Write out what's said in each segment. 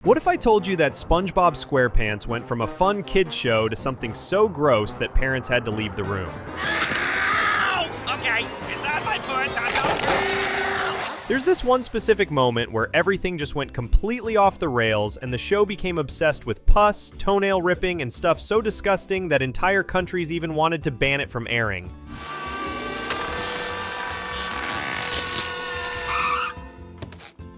What if I told you that SpongeBob SquarePants went from a fun kids show to something so gross that parents had to leave the room? Ow! Okay, it's on my foot. There's this one specific moment where everything just went completely off the rails and the show became obsessed with pus, toenail ripping, and stuff so disgusting that entire countries even wanted to ban it from airing.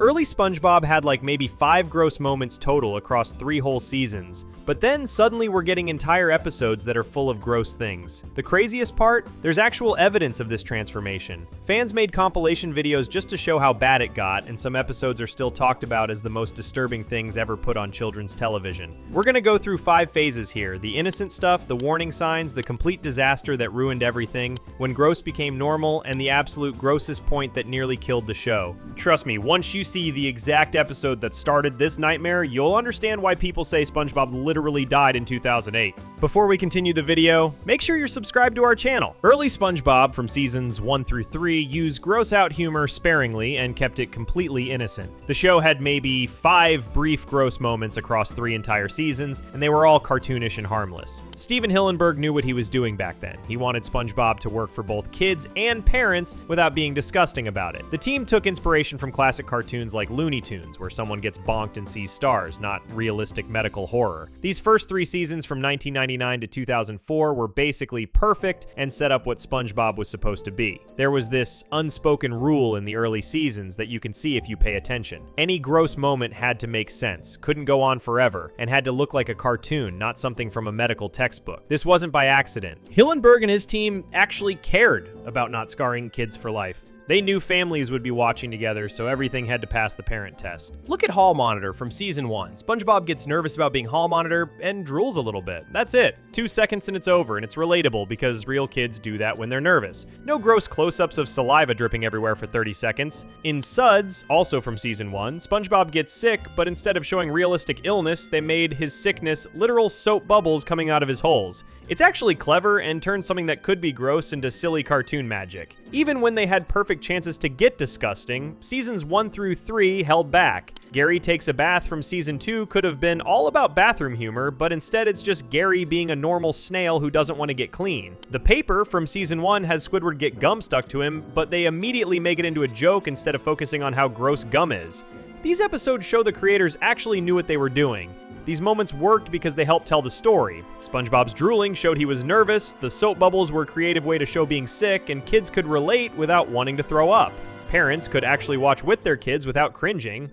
Early SpongeBob had like maybe 5 gross moments total across 3 whole seasons, but then suddenly we're getting entire episodes that are full of gross things. The craziest part? There's actual evidence of this transformation. Fans made compilation videos just to show how bad it got, and some episodes are still talked about as the most disturbing things ever put on children's television. We're gonna go through 5 phases here: the innocent stuff, the warning signs, the complete disaster that ruined everything, when gross became normal, and the absolute grossest point that nearly killed the show. Trust me, once you see the exact episode that started this nightmare, you'll understand why people say SpongeBob literally died in 2008. Before we continue the video, make sure you're subscribed to our channel. Early SpongeBob from seasons 1 through 3 used gross out humor sparingly and kept it completely innocent. The show had maybe 5 brief gross moments across 3 entire seasons, and they were all cartoonish and harmless. Steven Hillenburg knew what he was doing back then. He wanted SpongeBob to work for both kids and parents without being disgusting about it. The team took inspiration from classic cartoons like Looney Tunes, where someone gets bonked and sees stars, not realistic medical horror. These first 3 seasons from 1999 to 2004 were basically perfect and set up what SpongeBob was supposed to be. There was this unspoken rule in the early seasons that you can see if you pay attention. Any gross moment had to make sense, couldn't go on forever, and had to look like a cartoon, not something from a medical textbook. This wasn't by accident. Hillenburg and his team actually cared about not scarring kids for life. They knew families would be watching together, so everything had to pass the parent test. Look at Hall Monitor from season 1. SpongeBob gets nervous about being Hall Monitor and drools a little bit. That's it. 2 seconds and it's over, and it's relatable because real kids do that when they're nervous. No gross close-ups of saliva dripping everywhere for 30 seconds. In Suds, also from season 1, SpongeBob gets sick, but instead of showing realistic illness, they made his sickness literal soap bubbles coming out of his holes. It's actually clever and turned something that could be gross into silly cartoon magic. Even when they had perfect chances to get disgusting, seasons 1 through 3 held back. Gary Takes a Bath from season 2 could have been all about bathroom humor, but instead it's just Gary being a normal snail who doesn't want to get clean. The Paper from season 1 has Squidward get gum stuck to him, but they immediately make it into a joke instead of focusing on how gross gum is. These episodes show the creators actually knew what they were doing. These moments worked because they helped tell the story. SpongeBob's drooling showed he was nervous, the soap bubbles were a creative way to show being sick, and kids could relate without wanting to throw up. Parents could actually watch with their kids without cringing.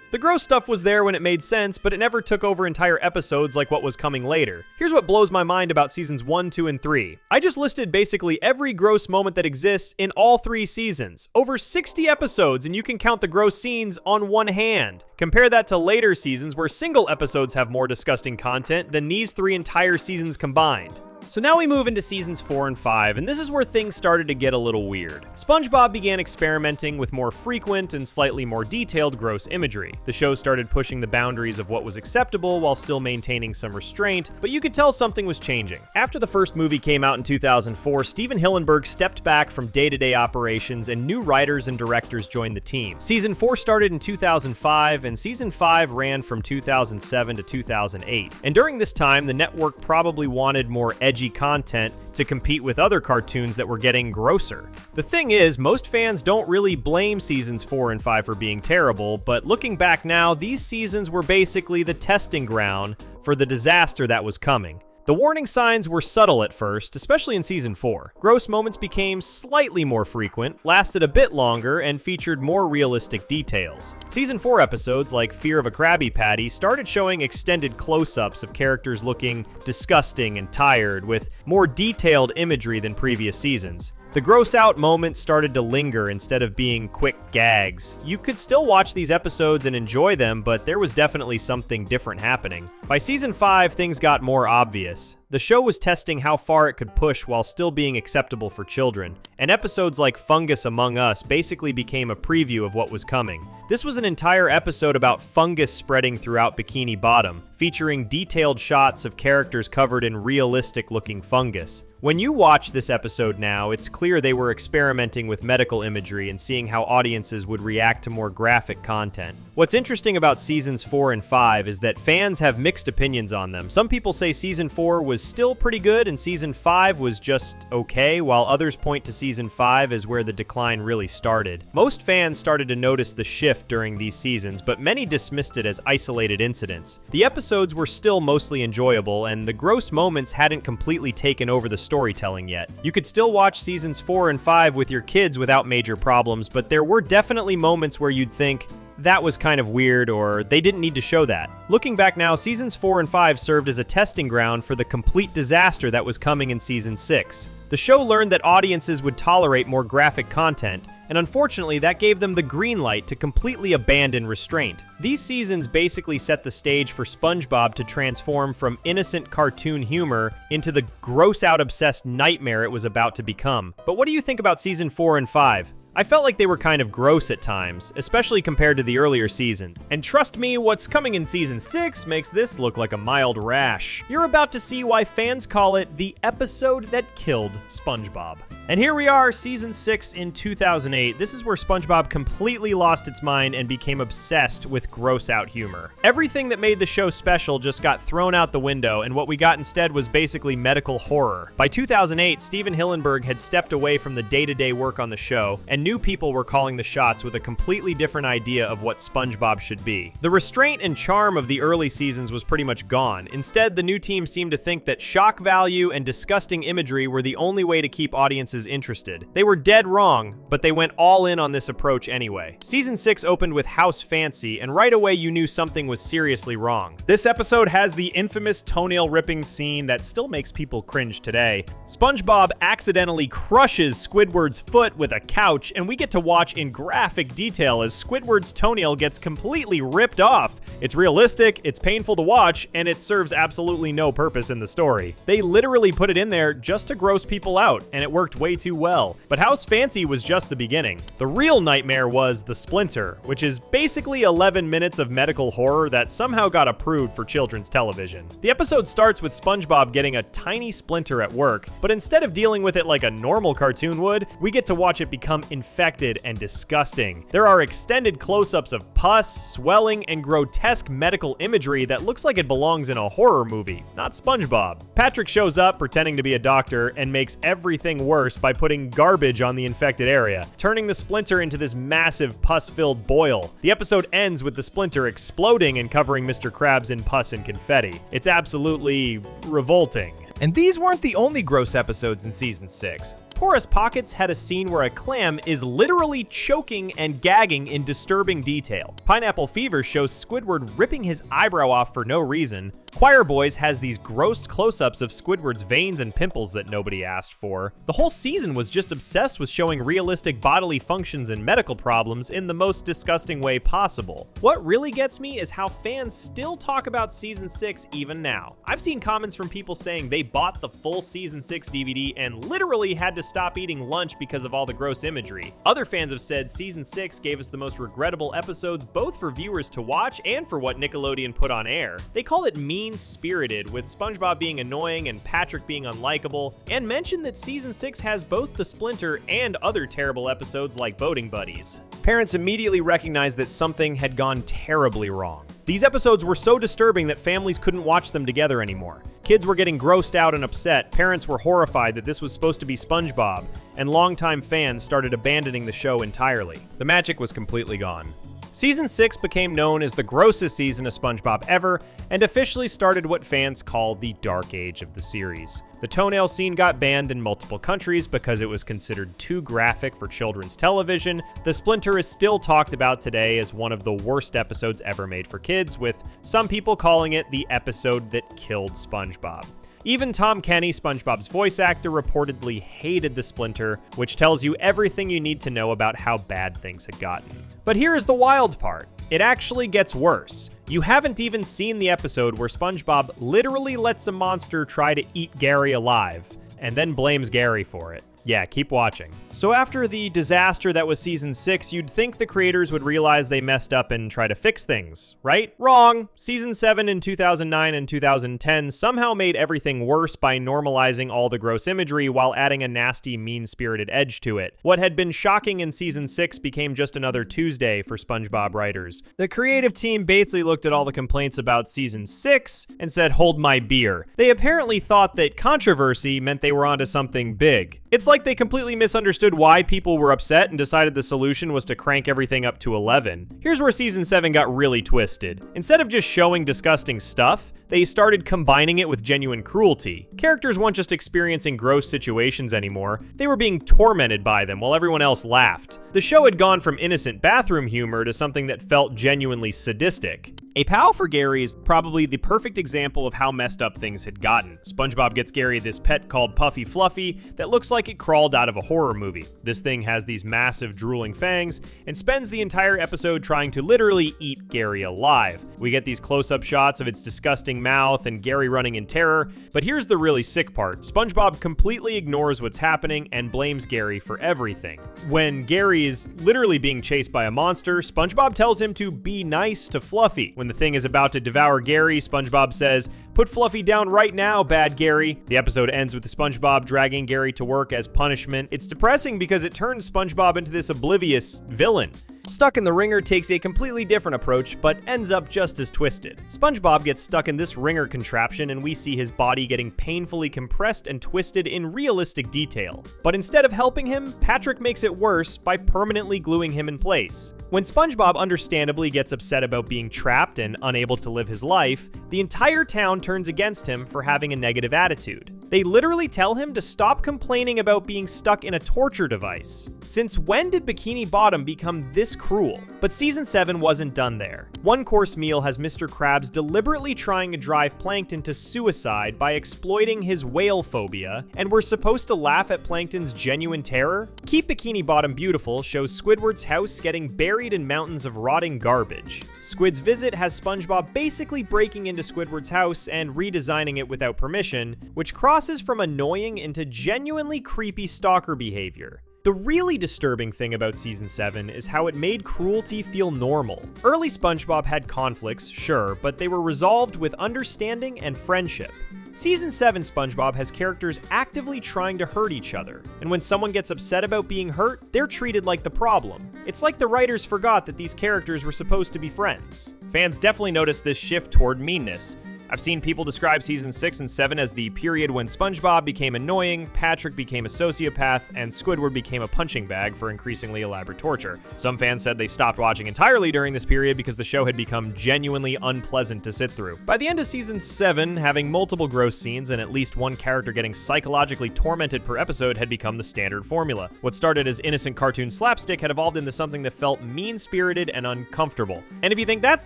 The gross stuff was there when it made sense, but it never took over entire episodes like what was coming later. Here's what blows my mind about seasons 1, 2, and 3. I just listed basically every gross moment that exists in all 3 seasons. Over 60 episodes, and you can count the gross scenes on one hand. Compare that to later seasons where single episodes have more disgusting content than these 3 entire seasons combined. So now we move into seasons 4 and 5, and this is where things started to get a little weird. SpongeBob began experimenting with more frequent and slightly more detailed gross imagery. The show started pushing the boundaries of what was acceptable while still maintaining some restraint, but you could tell something was changing. After the first movie came out in 2004, Steven Hillenburg stepped back from day-to-day operations and new writers and directors joined the team. Season 4 started in 2005, and season 5 ran from 2007 to 2008. And during this time, the network probably wanted more edgy content to compete with other cartoons that were getting grosser. The thing is, most fans don't really blame seasons 4 and 5 for being terrible, but looking back now, these seasons were basically the testing ground for the disaster that was coming. The warning signs were subtle at first, especially in season 4. Gross moments became slightly more frequent, lasted a bit longer, and featured more realistic details. Season 4 episodes, like Fear of a Krabby Patty, started showing extended close-ups of characters looking disgusting and tired, with more detailed imagery than previous seasons. The gross out moments started to linger instead of being quick gags. You could still watch these episodes and enjoy them, but there was definitely something different happening. By season 5, things got more obvious. The show was testing how far it could push while still being acceptable for children, and episodes like Fungus Among Us basically became a preview of what was coming. This was an entire episode about fungus spreading throughout Bikini Bottom, featuring detailed shots of characters covered in realistic-looking fungus. When you watch this episode now, it's clear they were experimenting with medical imagery and seeing how audiences would react to more graphic content. What's interesting about seasons 4 and 5 is that fans have mixed opinions on them. Some people say season 4 was still pretty good and season 5 was just okay, while others point to season 5 as where the decline really started. Most fans started to notice the shift during these seasons, but many dismissed it as isolated incidents. The episodes were still mostly enjoyable, and the gross moments hadn't completely taken over the storytelling yet. You could still watch seasons 4 and 5 with your kids without major problems, but there were definitely moments where you'd think, that was kind of weird, or they didn't need to show that. Looking back now, seasons 4 and 5 served as a testing ground for the complete disaster that was coming in season 6. The show learned that audiences would tolerate more graphic content, and unfortunately that gave them the green light to completely abandon restraint. These seasons basically set the stage for SpongeBob to transform from innocent cartoon humor into the gross-out obsessed nightmare it was about to become. But what do you think about season 4 and 5? I felt like they were kind of gross at times, especially compared to the earlier seasons. And trust me, what's coming in season 6 makes this look like a mild rash. You're about to see why fans call it the episode that killed SpongeBob. And here we are, season 6 in 2008. This is where SpongeBob completely lost its mind and became obsessed with gross-out humor. Everything that made the show special just got thrown out the window, and what we got instead was basically medical horror. By 2008, Steven Hillenburg had stepped away from the day-to-day work on the show, and new people were calling the shots with a completely different idea of what SpongeBob should be. The restraint and charm of the early seasons was pretty much gone. Instead, the new team seemed to think that shock value and disgusting imagery were the only way to keep audiences interested. They were dead wrong, but they went all in on this approach anyway. Season 6 opened with House Fancy, and right away you knew something was seriously wrong. This episode has the infamous toenail ripping scene that still makes people cringe today. SpongeBob accidentally crushes Squidward's foot with a couch, and we get to watch in graphic detail as Squidward's toenail gets completely ripped off. It's realistic, it's painful to watch, and it serves absolutely no purpose in the story. They literally put it in there just to gross people out, and it worked way too well. But House Fancy was just the beginning. The real nightmare was The Splinter, which is basically 11 minutes of medical horror that somehow got approved for children's television. The episode starts with SpongeBob getting a tiny splinter at work, but instead of dealing with it like a normal cartoon would, we get to watch it become infected and disgusting. There are extended close-ups of pus, swelling, and grotesque medical imagery that looks like it belongs in a horror movie, not SpongeBob. Patrick shows up pretending to be a doctor and makes everything worse by putting garbage on the infected area, turning the splinter into this massive pus-filled boil. The episode ends with the splinter exploding and covering Mr. Krabs in pus and confetti. It's absolutely revolting. And these weren't the only gross episodes in season 6. Porous Pockets had a scene where a clam is literally choking and gagging in disturbing detail. Pineapple Fever shows Squidward ripping his eyebrow off for no reason. Choir Boys has these gross close-ups of Squidward's veins and pimples that nobody asked for. The whole season was just obsessed with showing realistic bodily functions and medical problems in the most disgusting way possible. What really gets me is how fans still talk about season 6 even now. I've seen comments from people saying they bought the full season 6 DVD and literally had to stop eating lunch because of all the gross imagery. Other fans have said season 6 gave us the most regrettable episodes both for viewers to watch and for what Nickelodeon put on air. They call it mean-spirited, with SpongeBob being annoying and Patrick being unlikable, and mention that season 6 has both the Splinter and other terrible episodes like Boating Buddies. Parents immediately recognized that something had gone terribly wrong. These episodes were so disturbing that families couldn't watch them together anymore. Kids were getting grossed out and upset, parents were horrified that this was supposed to be SpongeBob, and longtime fans started abandoning the show entirely. The magic was completely gone. Season 6 became known as the grossest season of SpongeBob ever, and officially started what fans call the dark age of the series. The toenail scene got banned in multiple countries because it was considered too graphic for children's television. The Splinter is still talked about today as one of the worst episodes ever made for kids, with some people calling it the episode that killed SpongeBob. Even Tom Kenny, SpongeBob's voice actor, reportedly hated the Splinter, which tells you everything you need to know about how bad things had gotten. But here is the wild part. It actually gets worse. You haven't even seen the episode where SpongeBob literally lets a monster try to eat Gary alive, and then blames Gary for it. Yeah, keep watching. So after the disaster that was season 6, you'd think the creators would realize they messed up and try to fix things, right? Wrong. Season 7 in 2009 and 2010 somehow made everything worse by normalizing all the gross imagery while adding a nasty, mean-spirited edge to it. What had been shocking in season 6 became just another Tuesday for SpongeBob writers. The creative team basically looked at all the complaints about season 6 and said, hold my beer. They apparently thought that controversy meant they were onto something big. It's like they completely misunderstood why people were upset and decided the solution was to crank everything up to 11. Here's where season 7 got really twisted. Instead of just showing disgusting stuff, they started combining it with genuine cruelty. Characters weren't just experiencing gross situations anymore, they were being tormented by them while everyone else laughed. The show had gone from innocent bathroom humor to something that felt genuinely sadistic. A pal for Gary is probably the perfect example of how messed up things had gotten. SpongeBob gets Gary this pet called Puffy Fluffy that looks like it crawled out of a horror movie. This thing has these massive drooling fangs and spends the entire episode trying to literally eat Gary alive. We get these close-up shots of its disgusting mouth and Gary running in terror, but here's the really sick part. SpongeBob completely ignores what's happening and blames Gary for everything. When Gary is literally being chased by a monster, SpongeBob tells him to be nice to Fluffy. When the thing is about to devour Gary, SpongeBob says, "Put Fluffy down right now, bad Gary." The episode ends with SpongeBob dragging Gary to work as punishment. It's depressing because it turns SpongeBob into this oblivious villain. Stuck in the Ringer takes a completely different approach, but ends up just as twisted. SpongeBob gets stuck in this ringer contraption and we see his body getting painfully compressed and twisted in realistic detail. But instead of helping him, Patrick makes it worse by permanently gluing him in place. When SpongeBob understandably gets upset about being trapped and unable to live his life, the entire town turns against him for having a negative attitude. They literally tell him to stop complaining about being stuck in a torture device. Since when did Bikini Bottom become this cruel? But season 7 wasn't done there. One Course Meal has Mr. Krabs deliberately trying to drive Plankton to suicide by exploiting his whale phobia, and we're supposed to laugh at Plankton's genuine terror? Keep Bikini Bottom Beautiful shows Squidward's house getting buried in mountains of rotting garbage. Squid's Visit has SpongeBob basically breaking into Squidward's house and redesigning it without permission, which crosses from annoying into genuinely creepy stalker behavior. The really disturbing thing about season 7 is how it made cruelty feel normal. Early SpongeBob had conflicts, sure, but they were resolved with understanding and friendship. Season 7 SpongeBob has characters actively trying to hurt each other, and when someone gets upset about being hurt, they're treated like the problem. It's like the writers forgot that these characters were supposed to be friends. Fans definitely noticed this shift toward meanness. I've seen people describe season 6 and 7 as the period when SpongeBob became annoying, Patrick became a sociopath, and Squidward became a punching bag for increasingly elaborate torture. Some fans said they stopped watching entirely during this period because the show had become genuinely unpleasant to sit through. By the end of season 7, having multiple gross scenes and at least one character getting psychologically tormented per episode had become the standard formula. What started as innocent cartoon slapstick had evolved into something that felt mean-spirited and uncomfortable. And if you think that's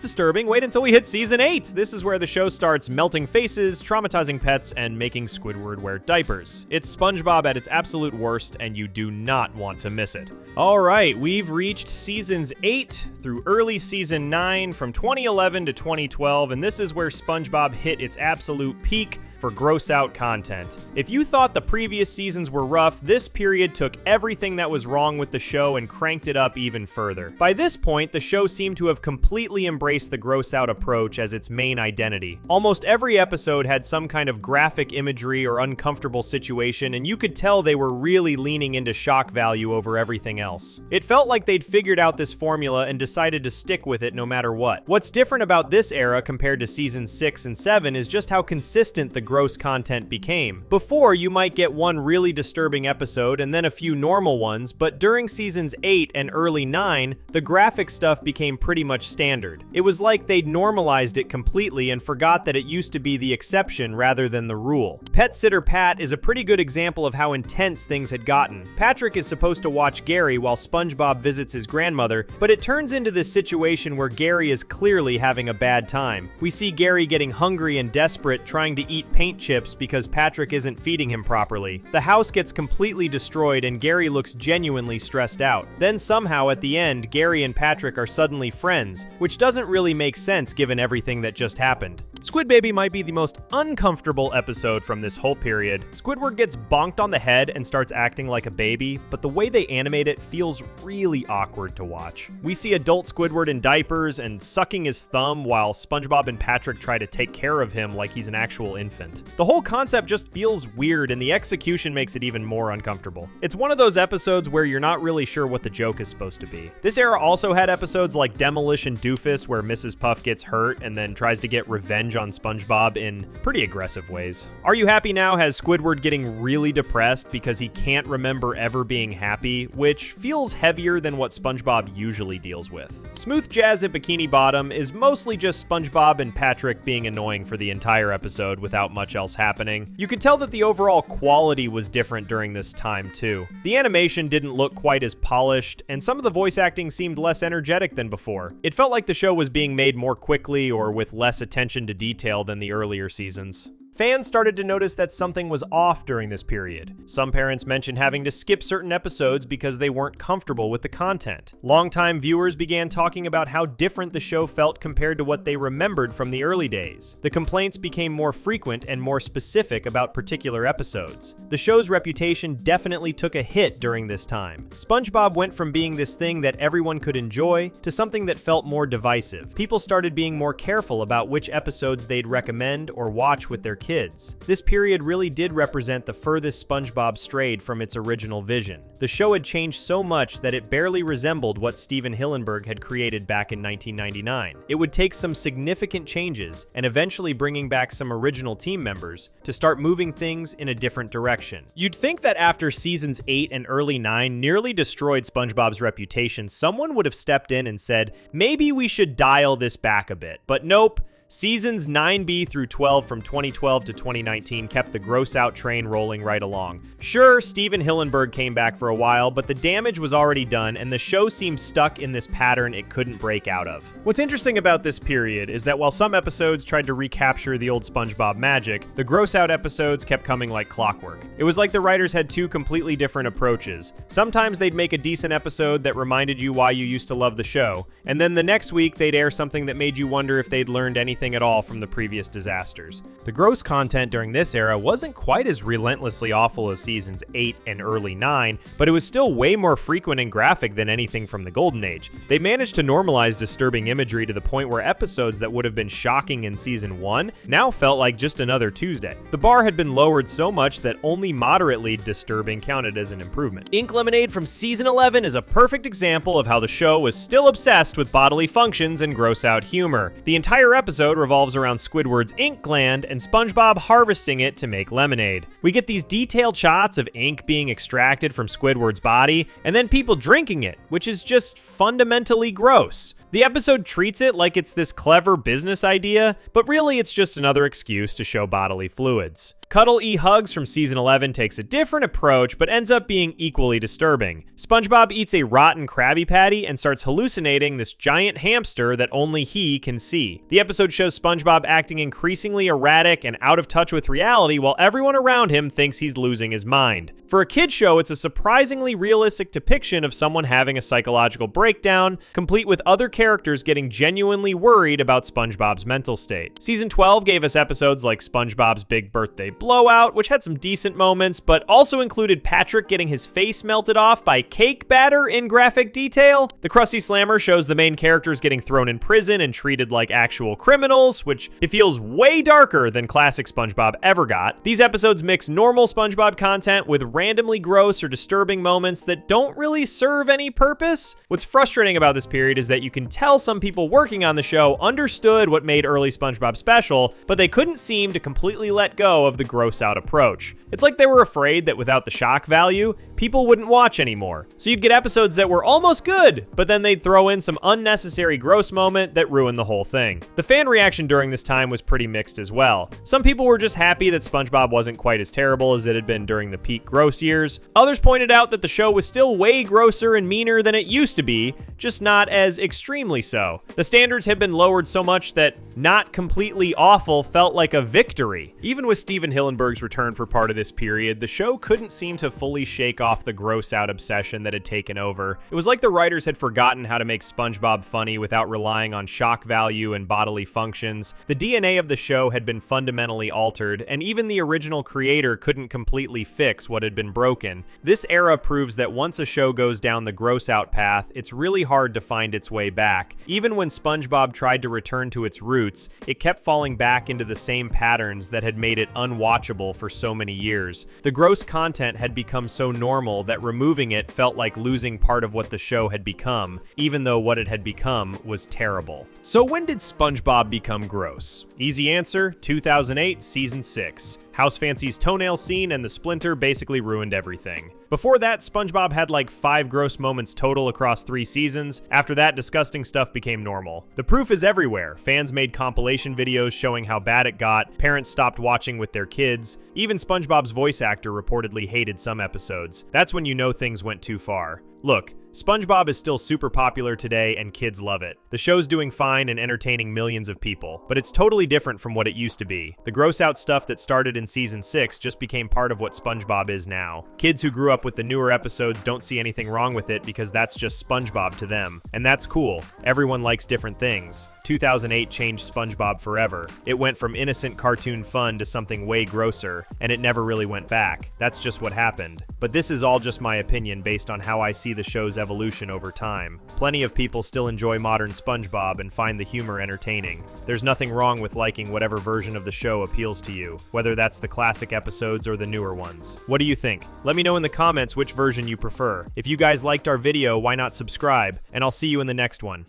disturbing, wait until we hit season 8! This is where the show starts melting faces, traumatizing pets, and making Squidward wear diapers. It's SpongeBob at its absolute worst, and you do not want to miss it. Alright, we've reached seasons 8 through early season 9 from 2011 to 2012, and this is where SpongeBob hit its absolute peak for gross out content. If you thought the previous seasons were rough, this period took everything that was wrong with the show and cranked it up even further. By this point, the show seemed to have completely embraced the gross out approach as its main identity. Almost every episode had some kind of graphic imagery or uncomfortable situation, and you could tell they were really leaning into shock value over everything else. It felt like they'd figured out this formula and decided to stick with it no matter what. What's different about this era compared to season 6 and 7 is just how consistent the gross content became. Before, you might get one really disturbing episode and then a few normal ones, but during seasons 8 and early 9, the graphic stuff became pretty much standard. It was like they'd normalized it completely and forgot that that it used to be the exception rather than the rule. Pet Sitter Pat is a pretty good example of how intense things had gotten. Patrick is supposed to watch Gary while SpongeBob visits his grandmother, but it turns into this situation where Gary is clearly having a bad time. We see Gary getting hungry and desperate, trying to eat paint chips because Patrick isn't feeding him properly. The house gets completely destroyed and Gary looks genuinely stressed out. Then somehow at the end, Gary and Patrick are suddenly friends, which doesn't really make sense given everything that just happened. Squid Baby might be the most uncomfortable episode from this whole period. Squidward gets bonked on the head and starts acting like a baby, but the way they animate it feels really awkward to watch. We see adult Squidward in diapers and sucking his thumb while SpongeBob and Patrick try to take care of him like he's an actual infant. The whole concept just feels weird and the execution makes it even more uncomfortable. It's one of those episodes where you're not really sure what the joke is supposed to be. This era also had episodes like Demolition Doofus where Mrs. Puff gets hurt and then tries to get revenge on SpongeBob in pretty aggressive ways. Are You Happy Now has Squidward getting really depressed because he can't remember ever being happy, which feels heavier than what SpongeBob usually deals with. Smooth Jazz at Bikini Bottom is mostly just SpongeBob and Patrick being annoying for the entire episode without much else happening. You could tell that the overall quality was different during this time too. The animation didn't look quite as polished, and some of the voice acting seemed less energetic than before. It felt like the show was being made more quickly or with less attention to detail than the earlier seasons. Fans started to notice that something was off during this period. Some parents mentioned having to skip certain episodes because they weren't comfortable with the content. Longtime viewers began talking about how different the show felt compared to what they remembered from the early days. The complaints became more frequent and more specific about particular episodes. The show's reputation definitely took a hit during this time. SpongeBob went from being this thing that everyone could enjoy to something that felt more divisive. People started being more careful about which episodes they'd recommend or watch with their kids. This period really did represent the furthest SpongeBob strayed from its original vision. The show had changed so much that it barely resembled what Steven Hillenburg had created back in 1999. It would take some significant changes, and eventually bringing back some original team members, to start moving things in a different direction. You'd think that after seasons 8 and early 9 nearly destroyed SpongeBob's reputation, someone would have stepped in and said, maybe we should dial this back a bit. But nope. Seasons 9B through 12 from 2012 to 2019 kept the gross out train rolling right along. Sure, Steven Hillenburg came back for a while, but the damage was already done and the show seemed stuck in this pattern it couldn't break out of. What's interesting about this period is that while some episodes tried to recapture the old SpongeBob magic, the gross out episodes kept coming like clockwork. It was like the writers had two completely different approaches. Sometimes they'd make a decent episode that reminded you why you used to love the show, and then the next week they'd air something that made you wonder if they'd learned anything at all from the previous disasters. The gross content during this era wasn't quite as relentlessly awful as seasons 8 and early 9, but it was still way more frequent and graphic than anything from the Golden Age. They managed to normalize disturbing imagery to the point where episodes that would have been shocking in season 1 now felt like just another Tuesday. The bar had been lowered so much that only moderately disturbing counted as an improvement. Ink Lemonade from season 11 is a perfect example of how the show was still obsessed with bodily functions and gross out humor. The entire episode revolves around Squidward's ink gland and SpongeBob harvesting it to make lemonade. We get these detailed shots of ink being extracted from Squidward's body, and then people drinking it, which is just fundamentally gross. The episode treats it like it's this clever business idea, but really it's just another excuse to show bodily fluids. Cuddle E Hugs from season 11 takes a different approach, but ends up being equally disturbing. SpongeBob eats a rotten Krabby Patty and starts hallucinating this giant hamster that only he can see. The episode shows SpongeBob acting increasingly erratic and out of touch with reality while everyone around him thinks he's losing his mind. For a kid's show, it's a surprisingly realistic depiction of someone having a psychological breakdown, complete with other characters getting genuinely worried about SpongeBob's mental state. Season 12 gave us episodes like SpongeBob's Big Birthday Blowout, which had some decent moments, but also included Patrick getting his face melted off by cake batter in graphic detail. The Krusty Slammer shows the main characters getting thrown in prison and treated like actual criminals, which it feels way darker than classic SpongeBob ever got. These episodes mix normal SpongeBob content with randomly gross or disturbing moments that don't really serve any purpose. What's frustrating about this period is that you can tell some people working on the show understood what made early SpongeBob special, but they couldn't seem to completely let go of the gross out approach. It's like they were afraid that without the shock value, people wouldn't watch anymore. So you'd get episodes that were almost good, but then they'd throw in some unnecessary gross moment that ruined the whole thing. The fan reaction during this time was pretty mixed as well. Some people were just happy that SpongeBob wasn't quite as terrible as it had been during the peak gross years. Others pointed out that the show was still way grosser and meaner than it used to be, just not as extremely so. The standards had been lowered so much that not completely awful felt like a victory. Even with Steven Hillenburg's return for part of this period, the show couldn't seem to fully shake off the gross out obsession that had taken over. It was like the writers had forgotten how to make SpongeBob funny without relying on shock value and bodily functions. The DNA of the show had been fundamentally altered, and even the original creator couldn't completely fix what had been broken. This era proves that once a show goes down the gross out path, it's really hard to find its way back. Even when SpongeBob tried to return to its roots, it kept falling back into the same patterns that had made it unwatchable for so many years. The gross content had become so normal that removing it felt like losing part of what the show had become, even though what it had become was terrible. So when did SpongeBob become gross? Easy answer, 2008, season 6. House Fancy's toenail scene and the splinter basically ruined everything. Before that, SpongeBob had like 5 gross moments total across 3 seasons. After that, disgusting stuff became normal. The proof is everywhere. Fans made compilation videos showing how bad it got, parents stopped watching with their kids, even SpongeBob's voice actor reportedly hated some episodes. That's when you know things went too far. Look, SpongeBob is still super popular today and kids love it. The show's doing fine and entertaining millions of people, but it's totally different from what it used to be. The gross out stuff that started in season 6 just became part of what SpongeBob is now. Kids who grew up with the newer episodes don't see anything wrong with it because that's just SpongeBob to them. And that's cool. Everyone likes different things. 2008 changed SpongeBob forever. It went from innocent cartoon fun to something way grosser, and it never really went back. That's just what happened. But this is all just my opinion based on how I see the show's evolution over time. Plenty of people still enjoy modern SpongeBob and find the humor entertaining. There's nothing wrong with liking whatever version of the show appeals to you, whether that's the classic episodes or the newer ones. What do you think? Let me know in the comments which version you prefer. If you guys liked our video, why not subscribe? And I'll see you in the next one.